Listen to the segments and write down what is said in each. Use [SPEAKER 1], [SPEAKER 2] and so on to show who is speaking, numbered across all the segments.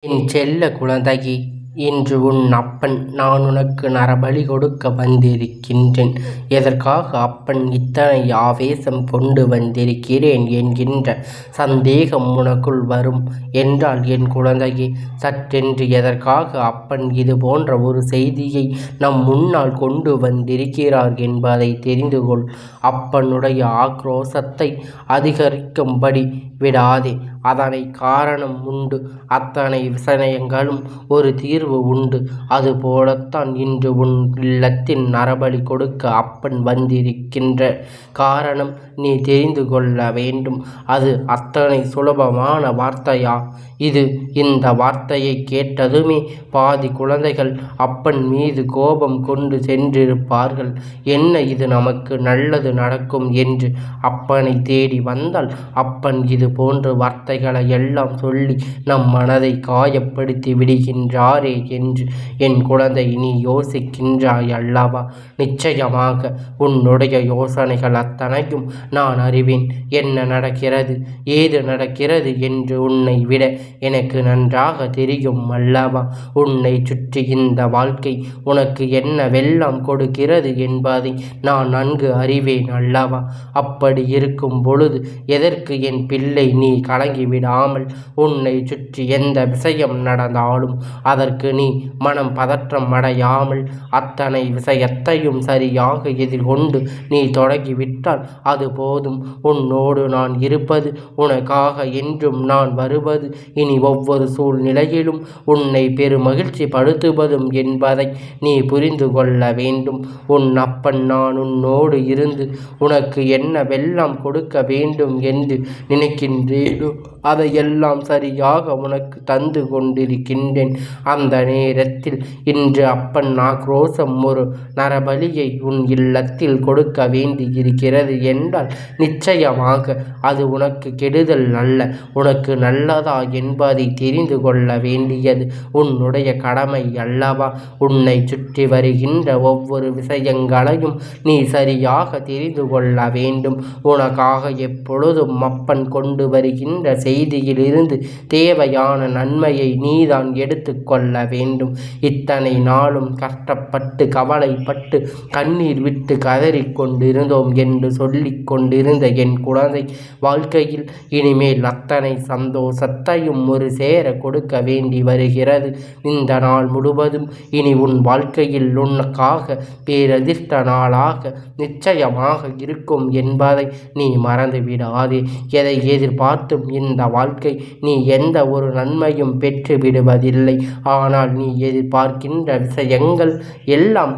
[SPEAKER 1] என் செல்ல குழந்தையே, இன்று உன் அப்பன் நான் உனக்கு நரபலி கொடுக்க வந்திருக்கின்றேன். எதற்காக அப்பன் இத்தனை ஆவேசம் கொண்டு வந்திருக்கிறேன் என்கின்ற சந்தேகம் உனக்குள் வரும் என்றால் என் குழந்தையே, சற்றென்று எதற்காக அப்பன் இது போன்ற ஒரு செய்தியை நம் முன்னால் கொண்டு வந்திருக்கிறார் என்பதை தெரிந்து கொள். அப்பனுடைய ஆக்ரோசத்தை அதிகரிக்கும்படி விடாதே. அதனை காரணம் உண்டு. அத்தனை விஷயங்களும் ஒரு தீர்வு உண்டு. அதுபோலத்தான் இன்று உன் இல்லத்தில் நரபலி கொடுக்க அப்பன் வந்திருக்கின்ற காரணம் நீ தெரிந்து கொள்ள வேண்டும். அது அத்தனை சுலபமான வார்த்தையா இது? இந்த வார்த்தையை கேட்டதுமே பாதி குழந்தைகள் அப்பன் மீது கோபம் கொண்டு சென்றிருப்பார்கள். என்ன இது, நமக்கு நல்லது நடக்கும் என்று அப்பனை தேடி வந்தால் அப்பன் இது போன்ற வார்த்தைகளை எல்லாம் சொல்லி நம் மனதை காயப்படுத்தி விடுகின்றாரே என்று என் குழந்தை நீ யோசிக்கின்றாய் அல்லவா? நிச்சயமாக உன்னுடைய யோசனைகள் அத்தனையும் நான் அறிவேன். என்ன நடக்கிறது, ஏது நடக்கிறது என்று உன்னை விட எனக்கு நன்றாக தெரியும் அல்லவா? உன்னை சுற்றி இந்த வாழ்க்கை உனக்கு என்ன வெள்ளம் கொடுக்கிறது என்பதை நான் நன்கு அறிவேன் அல்லவா? அப்படி இருக்கும் பொழுது எதற்கு என் பிள்ளை நீ கலங்கிவிடாமல் உன்னை சுற்றி எந்த விஷயம் நடந்தாலும் அதற்கு நீ மனம் பதற்றம் அடையாமல் அத்தனை விஷயத்தையும் சரியாக எதிர்கொண்டு நீ தொடங்கிவிட்டால் அது போதும். உன்னோடு நான் இருப்பது, உனக்காக என்றும் நான் வருவது, இனி ஒவ்வொரு சூழ்நிலையிலும் உன்னை பெருமகிழ்ச்சி படுத்துவதும் என்பதை நீ புரிந்து கொள்ள வேண்டும். உன் அப்பன் நான் உன்னோடு இருந்து உனக்கு என்ன வெள்ளம் கொடுக்க வேண்டும் என்று நினைக்கின்றேனோ அதையெல்லாம் சரியாக உனக்கு தந்து கொண்டிருக்கின்றேன். அந்த நேரத்தில் இன்று அப்பன் ஆக்ரோசம் ஒரு நரபலியை உன் இல்லத்தில் கொடுக்க வேண்டி இருக்கிறது என்றால் நிச்சயமாக அது உனக்கு கெடுதல் அல்ல, உனக்கு நல்லதா என்பதை தெரிந்து கொள்ள வேண்டியது உன்னுடைய கடமை அல்லவா? உன்னை சுற்றி வருகின்ற ஒவ்வொரு விஷயங்களையும் நீ சரியாக தெரிந்து கொள்ள வேண்டும். உனக்காக எப்பொழுதும் அப்பன் கொண்டு வருகின்ற செய்தியிலிருந்து தேவையான நன்மையை நீதான் எடுத்து கொள்ள வேண்டும். இத்தனை நாளும் கஷ்டப்பட்டு கவலைப்பட்டு கண்ணீர் விட்டு கதறிக்கொண்டிருந்தோம் என்று சொல்லி கொண்டிருந்த என் குழந்தை வாழ்க்கையில் இனிமேல் அத்தனை சந்தோஷத்தையும் ஒரு சேர கொடுக்க வேண்டி வருகிறது. இந்த நாள் முழுவதும் இனி உன் வாழ்க்கையில் உனக்காக பேரதிர்ஷ்ட நாளாக நிச்சயமாக இருக்கும் என்பதை நீ மறந்துவிடாதே. எதை எதிர்பார்த்தும் இந்த வாழ்க்கை நீ எந்த ஒரு நன்மையும் பெற்று விடுவதில்லை. ஆனால் நீ எதிர்பார்க்கின்ற விஷயங்கள் எல்லாம்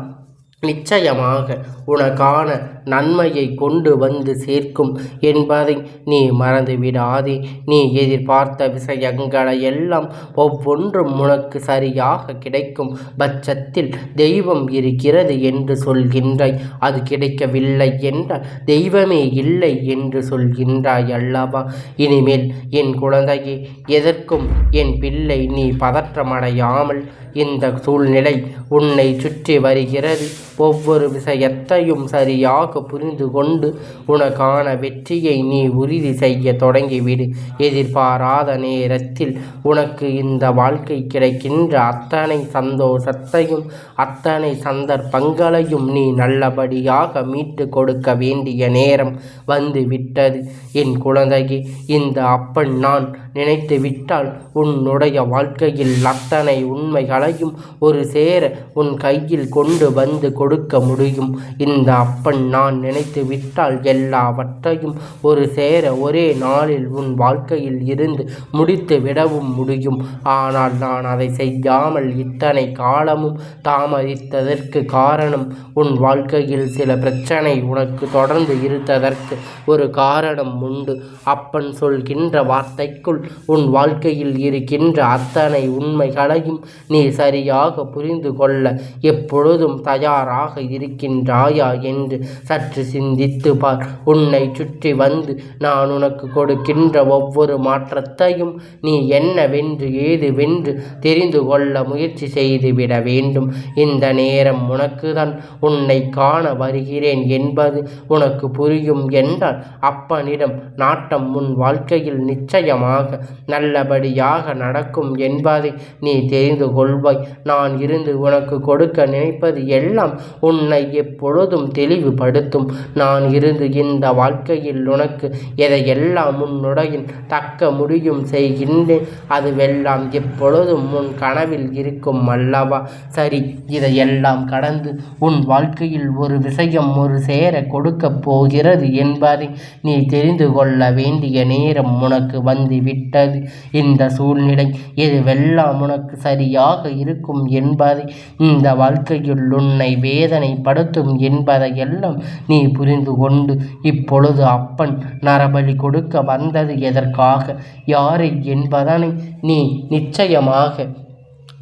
[SPEAKER 1] நிச்சயமாக உனக்கான நன்மையை கொண்டு வந்து சேர்க்கும் என்பதை நீ மறந்துவிடாதே. நீ எதிர்பார்த்த விஷயங்களை எல்லாம் ஒவ்வொன்றும் உனக்கு சரியாக கிடைக்கும் பட்சத்தில் தெய்வம் இருக்கிறது என்று சொல்கின்றாய். அது கிடைக்கவில்லை என்றால் தெய்வமே இல்லை என்று சொல்கின்றாய் அல்லவா? இனிமேல் என் குழந்தையே, எதற்கும் என் பிள்ளை நீ பதற்றமடையாமல், இந்த சூழ்நிலை உன்னை சுற்றி வருகிறது, ஒவ்வொரு விஷயத்தையும் சரியாக புரிந்து கொண்டு உனக்கான வெற்றியை நீ உறுதி செய்ய தொடங்கிவிடு. எதிர்பாராத நேரத்தில் உனக்கு இந்த வாழ்க்கை கிடைக்கின்ற அத்தனை சந்தோஷத்தையும் அத்தனை சந்தர்ப்பங்களையும் நீ நல்லபடியாக மீட்டு கொடுக்க வேண்டிய நேரம் வந்து விட்டது. என் குழந்தையே, இந்த அப்பன் நான் நினைத்து விட்டால் உன்னுடைய வாழ்க்கையில் அத்தனை உண்மைகளையும் ஒரு சேர உன் கையில் கொண்டு வந்து கொடுக்க முடியும். இந்த அப்பன் நான் நினைத்து விட்டால் எல்லாவற்றையும் ஒரு சேர ஒரே நாளில் உன் வாழ்க்கையில் இருந்து முடித்து விடவும் முடியும். ஆனால் நான் அதை செய்யாமல் இத்தனை காலமும் தாமதித்ததற்கு காரணம் உன் வாழ்க்கையில் சில பிரச்சனை உனக்கு தொடர்ந்து இருந்ததற்கு ஒரு காரணம் உண்டு. அப்பன் சொல்கின்ற வார்த்தைக்குள் உன் வாழ்க்கையில் இருக்கின்ற அத்தனை உண்மைகளையும் நீ சரியாக புரிந்து கொள்ள எப்பொழுதும் தயாராக இருக்கின்றாயா என்று சற்று சிந்தித்து பார். உன்னை சுற்றி வந்து நான் உனக்கு கொடுக்கின்ற ஒவ்வொரு மாற்றத்தையும் நீ என்னவென்று ஏதுவென்று தெரிந்து கொள்ள முயற்சி செய்துவிட வேண்டும். இந்த நேரம் உனக்குதான் உன்னை காண வருகிறேன் என்பது உனக்கு புரியும் என்றால் அப்பனிடம் நாட்டம் உன் வாழ்க்கையில் நிச்சயமாக நல்லபடியாக நடக்கும் என்பதை நீ தெரிந்து கொள்வாய். நான் இருந்து உனக்கு கொடுக்க நினைப்பது எல்லாம் உன்னை எப்பொழுதும் தெளிவுபடுத்தும். நான் இருந்து இந்த வாழ்க்கையில் உனக்கு எதையெல்லாம் உன்னுடைய தக்க முடியும் செய்கின்றேன் அதுவெல்லாம் எப்பொழுதும் உன் கனவில் இருக்கும் அல்லவா? சரி, இதையெல்லாம் கடந்து உன் வாழ்க்கையில் ஒரு விஷயம் ஒரு சேர கொடுக்கப் போகிறது என்பதை நீ தெரிந்து கொள்ள வேண்டிய நேரம் உனக்கு வந்து விட்டது. இந்த சூழ்நிலை எதுவெல்லாம் உனக்கு சரியாக இருக்கும் என்பதை இந்த வாழ்க்கையில் உன்னை வேதனைப்படுத்தும் என்பதையெல்லாம் நீ புரிந்து கொண்டு இப்பொழுது அப்பன் நரபலி கொடுக்க வந்தது எதற்காக, யாரை என்பதனை நீ நிச்சயமாக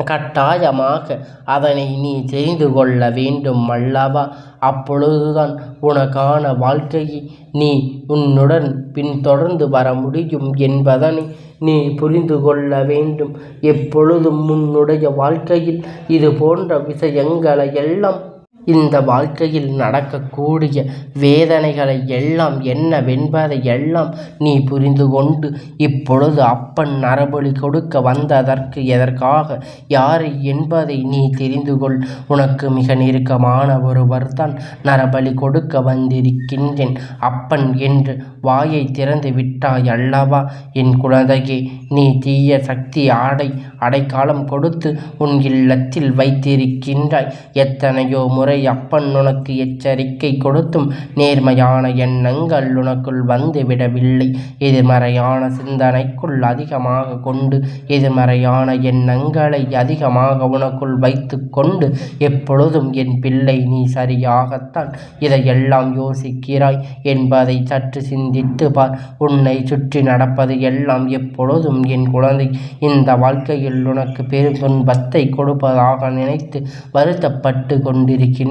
[SPEAKER 1] கட்டாயமாக அதனை நீ தெரிந்து கொள்ள வேண்டும் அல்லவா? அப்பொழுதுதான் உனக்கான வாழ்க்கையை நீ உன்னுடன் பின்தொடர்ந்து வர முடியும் என்பதனை நீ புரிந்து கொள்ள வேண்டும். எப்பொழுதும் உன்னுடைய வாழ்க்கையில் இது போன்ற விஷயங்களை எல்லாம் இந்த வாழ்க்கையில் நடக்கக்கூடிய வேதனைகளை எல்லாம் என்னவென்பதை எல்லாம் நீ புரிந்து கொண்டு இப்பொழுது அப்பன் நரபலி கொடுக்க வந்ததற்கு எதற்காக, யாரை என்பதை நீ தெரிந்து கொள். உனக்கு மிக நெருக்கமான ஒருவர்தான் நரபலி கொடுக்க வந்திருக்கின்றேன் அப்பன் என்று வாயை திறந்து விட்டாய் அல்லவா? என் குழந்தையே, நீ தீய சக்தி அடைக்காலம் கொடுத்து உன் இல்லத்தில் வைத்திருக்கின்றாய். எத்தனையோ முறை அப்பன் உனக்கு எச்சரிக்கை கொடுத்தும் நேர்மையான எண்ணங்கள் உனக்குள் வந்துவிடவில்லை. எதிர்மறையான சிந்தனைக்குள் அதிகமாக கொண்டு எதிர்மறையான எண்ணங்களை அதிகமாக உனக்குள் வைத்து கொண்டு எப்பொழுதும் என் பிள்ளை நீ சரியாகத்தான் இதையெல்லாம் யோசிக்கிறாய் என்பதை சற்று சிந்தித்து பார். உன்னை சுற்றி நடப்பது எல்லாம் எப்பொழுதும் என் குழந்தை இந்த வாழ்க்கையில் உனக்கு பெரும் துன்பத்தை கொடுப்பதாக நினைத்து வருத்தப்பட்டு கொண்டிருக்கின்றாய்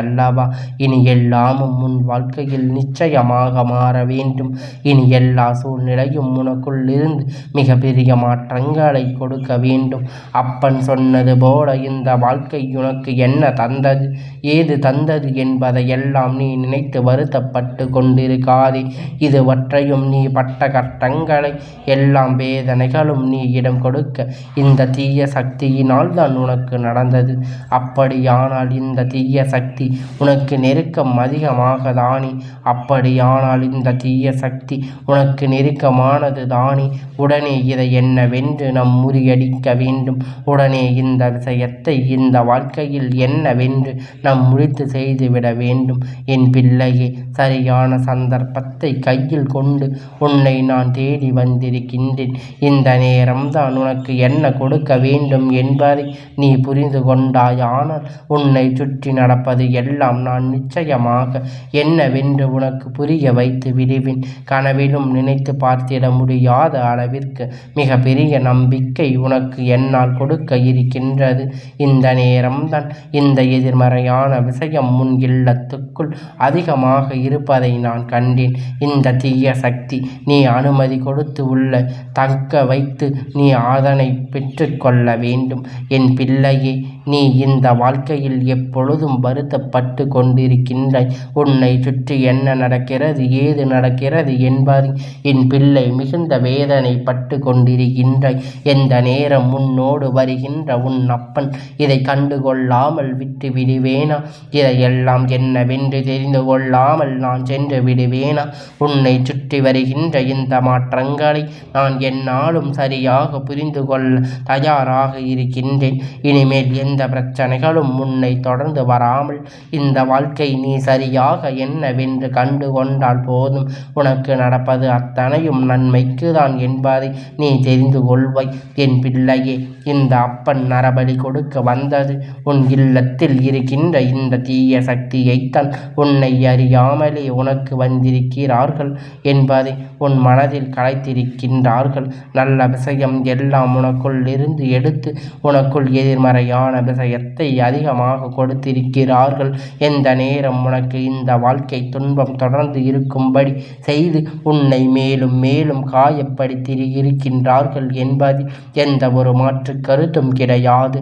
[SPEAKER 1] அல்லவா? இனி எல்லாமும் உன் வாழ்க்கையில் நிச்சயமாக மாற வேண்டும். இனி எல்லா சூழ்நிலையும் உனக்குள் இருந்து மிக பெரிய மாற்றங்களை கொடுக்க வேண்டும். அப்பன் சொன்னது போல இந்த வாழ்க்கை உனக்கு என்ன தந்தது, ஏது தந்தது என்பதையெல்லாம் நீ நினைத்து வருத்தப்பட்டு கொண்டிருக்காதே. இதுவற்றையும் நீ பட்ட கஷ்டங்களை எல்லாம் வேதனைகளும் நீ இடம் கொடுக்க இந்த தீய சக்தியினால் தான் உனக்கு நடந்தது. அப்படியானால் இந்த தீய சக்தி உனக்கு நெருக்கம் அதிகமாக தானே? அப்படியானால் இந்த தீய சக்தி உனக்கு நெருக்கமானது தானே? உடனே இதை என்னவென்று நாம் முறியடிக்க வேண்டும். உடனே இந்த விஷயத்தை இந்த வாழ்க்கையில் என்னவென்று நாம் முடித்து செய்துவிட வேண்டும். என் பிள்ளையே, சரியான சந்தர்ப்பத்தை கையில் கொண்டு உன்னை நான் தேடி வந்திருக்கின்றேன். இந்த நேரம்தான் உனக்கு என்ன கொடுக்க வேண்டும் என்பதை நீ புரிந்து கொண்டாயானால் உன்னை சுற்றி நடப்பது எல்லாம் நான் நிச்சயமாக என்னவென்று உனக்கு புரிய வைத்து விடுவேன். கனவிலும் நினைத்து பார்த்திட முடியாத அளவிற்கு மிக பெரிய நம்பிக்கை உனக்கு என்னால் கொடுக்க இருக்கின்றது. இந்த நேரம்தான் இந்த எதிர்மறையான விஷயம் உன் இல்லத்துக்குள் அதிகமாக இருப்பதை நான் கண்டேன். இந்த தீய சக்தி நீ அனுமதி கொடுத்து உள்ள தக்க வைத்து நீ அதனை பெற்றுக்கொள்ள வேண்டும். என் பிள்ளையே, நீ இந்த வாழ்க்கையில் எப்பொழுதும் வருத்தப்பட்டு கொண்டிருக்கின்றாய். உன்னை சுற்றி என்ன நடக்கிறது, ஏது நடக்கிறது என்பதை என் பிள்ளை மிகுந்த வேதனை பட்டு கொண்டிருக்கின்றாய். எந்த நேரம் உன்னோடு வருகின்ற உன் அப்பன் இதை கண்டுகொள்ளாமல் விட்டு விடுவேனா? இதையெல்லாம் என்னவென்று தெரிந்து கொள்ளாமல் நான் சென்று விடுவேனா? உன்னை சுற்றி வருகின்ற இந்த மாற்றங்களை நான் என்னாலும் சரியாக புரிந்து கொள்ள தயாராக இருக்கின்றேன். இனிமேல் எந்த பிரச்சனைகளும் உன்னை தொடர்ந்து வராமல் இந்த வாழ்க்கை நீ சரியாக என்னவென்று கண்டு கொண்டால் போதும். உனக்கு நடப்பது அத்தனையும் நன்மைக்கு தான் என்பதை நீ தெரிந்து கொள்வாய். என் பிள்ளையே, இந்த அப்பன் நரபலி கொடுக்க வந்தது உன் இல்லத்தில் இருக்கின்ற இந்த தீய சக்தியைத்தான். உன்னை அறியாமலே உனக்கு வந்திருக்கிறார்கள் என்பதை உன் மனதில் கலைத்திருக்கின்றார்கள். நல்ல விஷயம் எல்லாம் உனக்குள் இருந்து எடுத்து உனக்குள் எதிர்மறையான விஷயத்தை அதிகமாக கொடுத்திருக்கிறார்கள். எந்த நேரம் உனக்கு இந்த வாழ்க்கை துன்பம் தொடர்ந்து இருக்கும்படி செய்து உன்னை மேலும் மேலும் காயப்படுத்தி இருக்கின்றார்கள் என்பதில் எந்த ஒரு மாற்று கருத்தும் கிடையாது.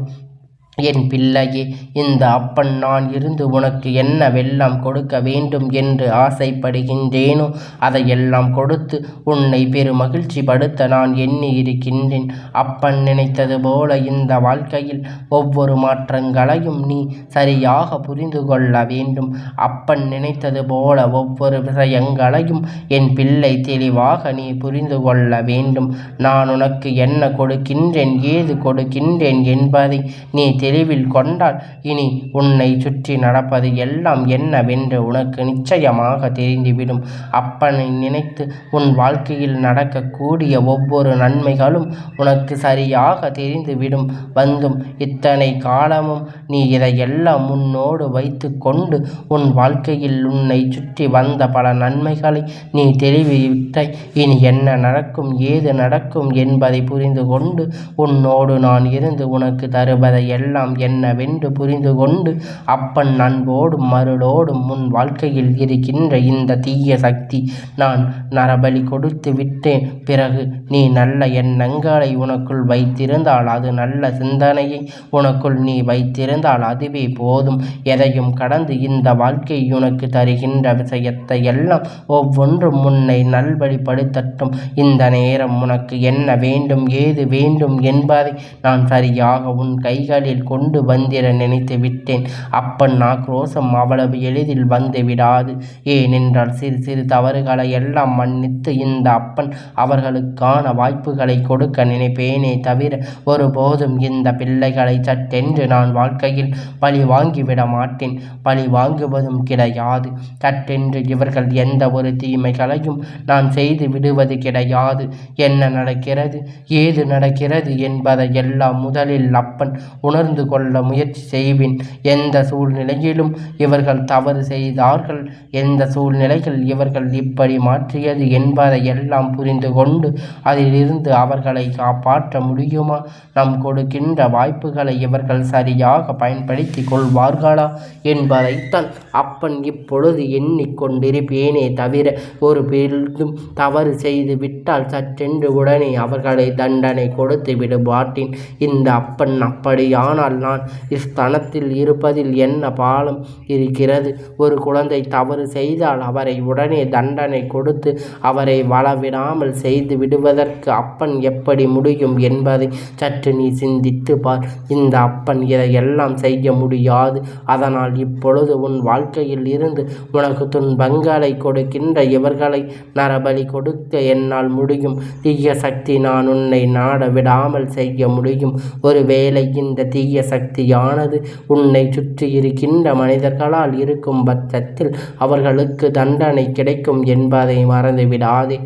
[SPEAKER 1] என் பிள்ளையே, இந்த அப்பன் நான் இருந்து உனக்கு என்னவெல்லாம் கொடுக்க வேண்டும் என்று ஆசைப்படுகின்றேனோ அதையெல்லாம் கொடுத்து உன்னை பெருமகிழ்ச்சி படுத்த நான் எண்ணி இருக்கின்றேன். அப்பன் நினைத்தது போல இந்த வாழ்க்கையில் ஒவ்வொரு மாற்றங்களையும் நீ சரியாக புரிந்து கொள்ள வேண்டும். அப்பன் நினைத்தது போல ஒவ்வொரு விஷயங்களையும் என் பிள்ளை தெளிவாக நீ புரிந்து கொள்ள வேண்டும். நான் உனக்கு என்ன கொடுக்கின்றேன், ஏது கொடுக்கின்றேன் என்பதை நீ தெளிவில் கொண்டால் இனி உன்னை சுற்றி நடப்பது எல்லாம் என்னவென்று உனக்கு நிச்சயமாக தெரிந்துவிடும். அப்பனை நினைத்து உன் வாழ்க்கையில் நடக்கக்கூடிய ஒவ்வொரு நன்மைகளும் உனக்கு சரியாக தெரிந்துவிடும். வந்தும் இத்தனை காலமும் நீ இதையெல்லாம் முன்னோடு வைத்து கொண்டு உன் வாழ்க்கையில் உன்னை சுற்றி வந்த பல நன்மைகளை நீ தெளிவிட்டாய். இனி என்ன நடக்கும், ஏது நடக்கும் என்பதை புரிந்து கொண்டு உன்னோடு நான் இருந்து உனக்கு தருவதை எல்லாம் என்னவென்று புரிந்து கொண்டு அப்பன் அன்போடும் அருளோடும் உன் வாழ்க்கையில் இருக்கின்ற இந்த தீய சக்தி நான் நரபலி கொடுத்து விட்டேன். பிறகு நீ நல்ல எண்ணங்களை உனக்குள் வைத்திருந்தால், அது நல்ல சிந்தனையை உனக்குள் நீ வைத்திருந்தால் அதுவே போதும். எதையும் கடந்து இந்த வாழ்க்கை உனக்கு தருகின்ற விஷயத்தை எல்லாம் ஒவ்வொன்றும் உன்னை நல்வழிப்படுத்தட்டும். இந்த நேரம் உனக்கு என்ன வேண்டும், ஏது வேண்டும் என்பதை நான் சரியாக உன் கைகளில் கொண்டு வந்திட நினைத்து விட்டேன். அப்பன் ஆக்ரோஷம் அவ்வளவு எளிதில் வந்து விடாது. ஏனென்றால் சிறு சிறு தவறுகளை எல்லாம் மன்னித்து இந்த அப்பன் அவர்களுக்கான வாய்ப்புகளை கொடுக்க நினைப்பேனே தவிர ஒருபோதும் இந்த பிள்ளைகளை சட்டென்று நான் வாழ்க்கையில் பழி வாங்கிவிட மாட்டேன். பழி வாங்குவதும் கிடையாது. சட்டென்று இவர்கள் எந்த ஒரு தீமைகளையும் நான் செய்து விடுவது கிடையாது. என்ன நடக்கிறது, ஏது நடக்கிறது என்பதை எல்லாம் முதலில் அப்பன் உணர்ந்து கொள்ள முயற்சி செய்வேன். எந்த சூழ்நிலையிலும் இவர்கள் தவறு செய்தார்கள், எந்த சூழ்நிலைகள் இவர்கள் இப்படி மாற்றியது என்பதை எல்லாம் புரிந்து கொண்டு அதிலிருந்து அவர்களை காப்பாற்ற முடியுமா? நாம் கொடுக்கின்ற வாய்ப்புகளை இவர்கள் சரியாக பயன்படுத்தி கொள்வார்களா என்பதைத்தான் அப்பன் இப்பொழுது எண்ணிக்கொண்டிருப்பேனே தவிர ஒரு பெரிதும் தவறு செய்து விட்டால் சற்றென்று உடனே அவர்களை தண்டனை கொடுத்து விட மாட்டேன். இந்த அப்பன் அப்படியானால் நான் இஸ்தனத்தில் இருப்பதில் என்ன பாலம் இருக்கிறது? ஒரு குழந்தை தவறு செய்தால் அவரை உடனே தண்டனை கொடுத்து அவரை வளவிடாமல் செய்து விடுவதற்கு அப்பன் எப்படி முடியும் என்பதை சற்று நீ சிந்தித்து பார். இந்த அப்பன் இதையெல்லாம் செய்ய முடியாது. அதனால் இப்பொழுது உன் வாழ்க்கையில் இருந்து உனக்கு துன்பங்களை கொடுக்கின்ற இவர்களை நரபலி கொடுக்க என்னால் முடியும். தீய சக்தி நான் உன்னை நாட விடாமல் செய்ய முடியும். ஒருவேளை இந்த தீய சக்தியானது உன்னை சுற்றி இருக்கின்ற மனிதர்களால் இருக்கும் பட்சத்தில் அவர்களுக்கு தண்டனை கிடைக்கும் என்பதை மறந்துவிடாதே.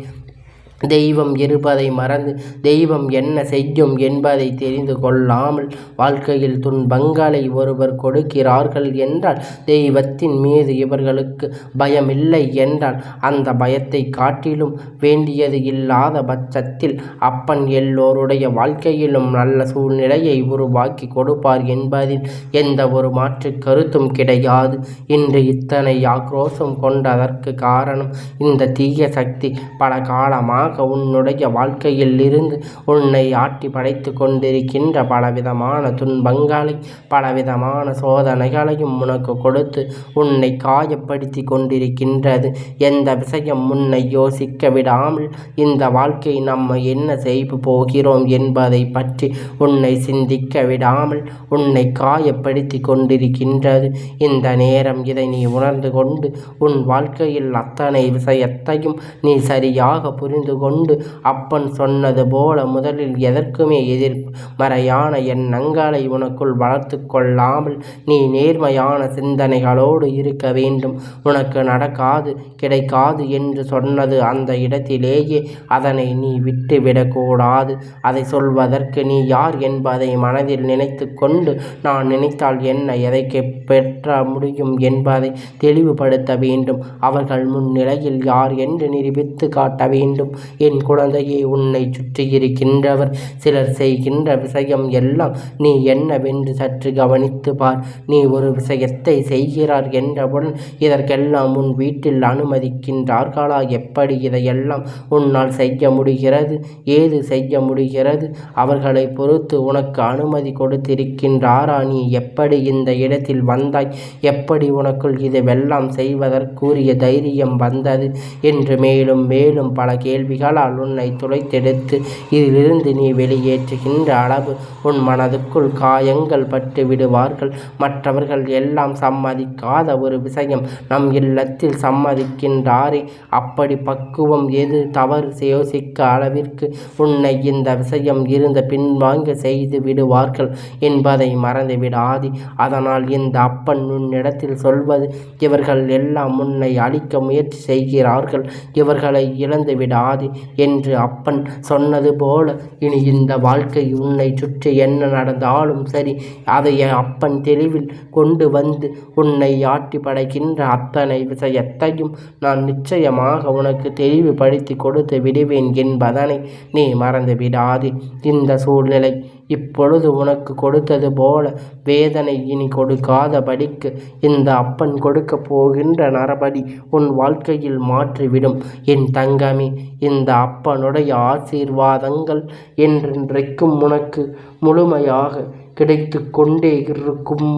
[SPEAKER 1] தெய்வம் இருப்பதை மறந்து தெய்வம் என்ன செய்யும் என்பதை தெரிந்து கொள்ளாமல் வாழ்க்கையில் துன்பங்களை ஒருவர் கொடுக்கிறார்கள் என்றால் தெய்வத்தின் மீது இவர்களுக்கு பயமில்லை என்றால் அந்த பயத்தை காட்டிலும் வேண்டியது இல்லாத பட்சத்தில் அப்பன் எல்லோருடைய வாழ்க்கையிலும் நல்ல சூழ்நிலையை உருவாக்கி கொடுப்பார் என்பதில் எந்த ஒரு மாற்று கருத்தும் கிடையாது. இன்று இத்தனை ஆக்ரோஷம் கொண்டதற்கு காரணம் இந்த தீய சக்தி பல காலமாக உன்னுடைய வாழ்க்கையில் இருந்து உன்னை ஆட்டி படைத்து கொண்டிருக்கின்ற பலவிதமான துன்பங்களை பலவிதமான சோதனைகளையும் உனக்கு கொடுத்து உன்னை காயப்படுத்தி கொண்டிருக்கின்றது. எந்த விஷயம் உன்னை யோசிக்க விடாமல் இந்த வாழ்க்கை நம்ம என்ன செய்ய போகிறோம் என்பதை பற்றி உன்னை சிந்திக்க விடாமல் உன்னை காயப்படுத்தி கொண்டிருக்கின்றது. இந்த நேரம் இதை நீ உணர்ந்து கொண்டு உன் வாழ்க்கையில் அத்தனை விஷயத்தையும் நீ சரியாக புரிந்து கொண்டு அப்பன் சொன்னது போல முதலில் எதற்குமே எதிர்மறையான எண்ணங்களை உனக்குள் வளர்த்து கொள்ளாமல் நீ நேர்மையான சிந்தனைகளோடு இருக்க வேண்டும். உனக்கு நடக்காது கிடைக்காது என்று சொன்னது அந்த இடத்திலேயே அதனை நீ விட்டுவிடக்கூடாது. அதை சொல்வதற்கு நீ யார் என்பதை மனதில் நினைத்து கொண்டு நான் நினைத்தால் என்ன எதை பெற்ற முடியும் என்பதை தெளிவுபடுத்த வேண்டும். அவர்கள் முன்னிலையில் யார் என்று நிரூபித்து காட்ட வேண்டும். என் குழந்தையே, உன்னை சுற்றியிருக்கின்றவர் சிலர் செய்கின்ற விஷயம் எல்லாம் நீ என்னவென்று சற்று கவனித்து பார். நீ ஒரு விஷயத்தை செய்கிறார் என்றவுடன் இதற்கெல்லாம் உன் வீட்டில் அனுமதிக்கின்றார்களா? எப்படி இதையெல்லாம் உன்னால் செய்ய முடிகிறது? ஏது செய்ய முடிகிறது? அவர்களை பொறுத்து உனக்கு அனுமதி கொடுத்திருக்கின்றாரா? நீ எப்படி இந்த இடத்தில் வந்தாய்? எப்படி உனக்குள் இதுவெல்லாம் செய்வதற்குரிய தைரியம் வந்தது? என்று மேலும் மேலும் பல கேள்விகளால் உன்னை துளைத்தெடுத்து இதிலிருந்து நீ வெளியேற்றுகின்ற அளவு உன் மனதுக்குள் காயங்கள் பட்டு விடுவார்கள். மற்றவர்கள் எல்லாம் சம்மதிக்காத ஒரு விஷயம் நம் இல்லத்தில் சம்மதிக்கின்றாரே, அப்படி பக்குவம் எது தவறு யோசிக்க அளவிற்கு உன்னை இந்த விஷயம் இருந்த பின்வாங்க செய்து விடுவார்கள் என்பதை மறந்து விடாதே. அதனால் இந்த அப்பன் உன்னிடத்தில் சொல்வது, இவர்கள் எல்லாம் உன்னை அழிக்க முயற்சி செய்கிறார்கள், இவர்களை இழந்து விடாதே என்று அப்பன் சொன்னது போல இனி இந்த வாழ்க்கை உன்னை சுற்றி என்ன நடந்தாலும் சரி, அதை அப்பன் தெளிவில் கொண்டு வந்து உன்னை ஆட்டி படைக்கின்ற அத்தனை விஷயத்தையும் நான் நிச்சயமாக உனக்கு தெளிவுபடுத்தி கொடுத்து விடுவேன் என்பதனை நீ மறந்து விடாதே. இந்த சூழ்நிலை இப்பொழுது உனக்கு கொடுத்தது போல வேதனை இனி கொடுக்காதபடிக்கு இந்த அப்பன் கொடுக்க போகின்ற நரபடி உன் வாழ்க்கையில் மாற்றிவிடும். என் தங்கமே, இந்த அப்பனுடைய ஆசீர்வாதங்கள் என்றென்றைக்கும் உனக்கு முழுமையாக கிடைத்து கொண்டே இருக்கும்.